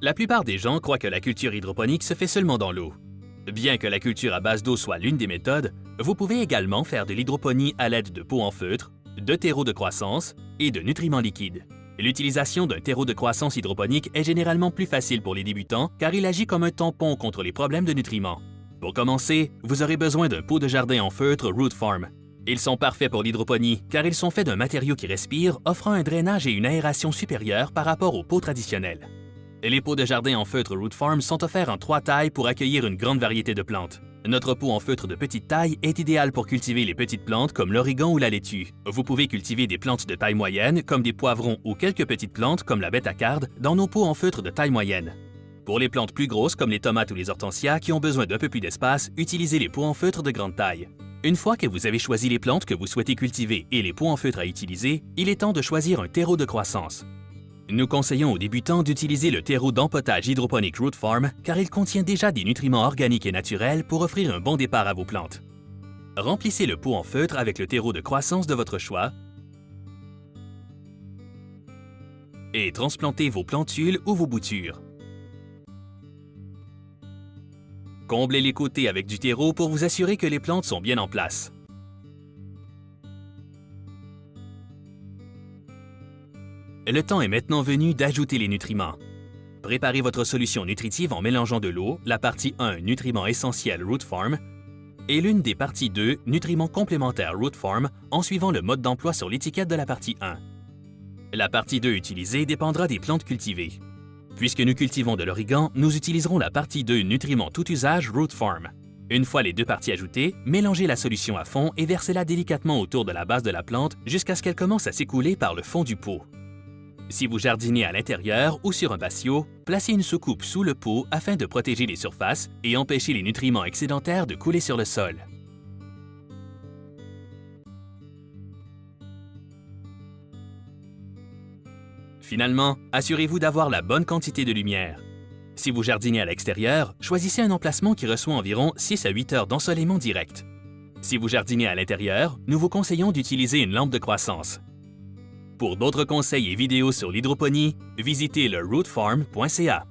La plupart des gens croient que la culture hydroponique se fait seulement dans l'eau. Bien que la culture à base d'eau soit l'une des méthodes, vous pouvez également faire de l'hydroponie à l'aide de pots en feutre, de terreau de croissance et de nutriments liquides. L'utilisation d'un terreau de croissance hydroponique est généralement plus facile pour les débutants car il agit comme un tampon contre les problèmes de nutriments. Pour commencer, vous aurez besoin d'un pot de jardin en feutre Root Farm. Ils sont parfaits pour l'hydroponie car ils sont faits d'un matériau qui respire, offrant un drainage et une aération supérieure par rapport aux pots traditionnels. Les pots de jardin en feutre Root Farm sont offerts en 3 tailles pour accueillir une grande variété de plantes. Notre pot en feutre de petite taille est idéal pour cultiver les petites plantes comme l'origan ou la laitue. Vous pouvez cultiver des plantes de taille moyenne comme des poivrons ou quelques petites plantes comme la bêta-carde dans nos pots en feutre de taille moyenne. Pour les plantes plus grosses comme les tomates ou les hortensias qui ont besoin d'un peu plus d'espace, utilisez les pots en feutre de grande taille. Une fois que vous avez choisi les plantes que vous souhaitez cultiver et les pots en feutre à utiliser, il est temps de choisir un terreau de croissance. Nous conseillons aux débutants d'utiliser le terreau d'empotage hydroponique Root Farm car il contient déjà des nutriments organiques et naturels pour offrir un bon départ à vos plantes. Remplissez le pot en feutre avec le terreau de croissance de votre choix et transplantez vos plantules ou vos boutures. Comblez les côtés avec du terreau pour vous assurer que les plantes sont bien en place. Le temps est maintenant venu d'ajouter les nutriments. Préparez votre solution nutritive en mélangeant de l'eau, la partie 1 nutriments essentiels Root Farm et l'une des parties 2 nutriments complémentaires Root Farm en suivant le mode d'emploi sur l'étiquette de la partie 1. La partie 2 utilisée dépendra des plantes cultivées. Puisque nous cultivons de l'origan, nous utiliserons la partie 2 nutriments tout usage Root Farm. Une fois les deux parties ajoutées, mélangez la solution à fond et versez-la délicatement autour de la base de la plante jusqu'à ce qu'elle commence à s'écouler par le fond du pot. Si vous jardinez à l'intérieur ou sur un patio, placez une soucoupe sous le pot afin de protéger les surfaces et empêcher les nutriments excédentaires de couler sur le sol. Finalement, assurez-vous d'avoir la bonne quantité de lumière. Si vous jardinez à l'extérieur, choisissez un emplacement qui reçoit environ 6 à 8 heures d'ensoleillement direct. Si vous jardinez à l'intérieur, nous vous conseillons d'utiliser une lampe de croissance. Pour d'autres conseils et vidéos sur l'hydroponie, visitez le rootfarm.ca.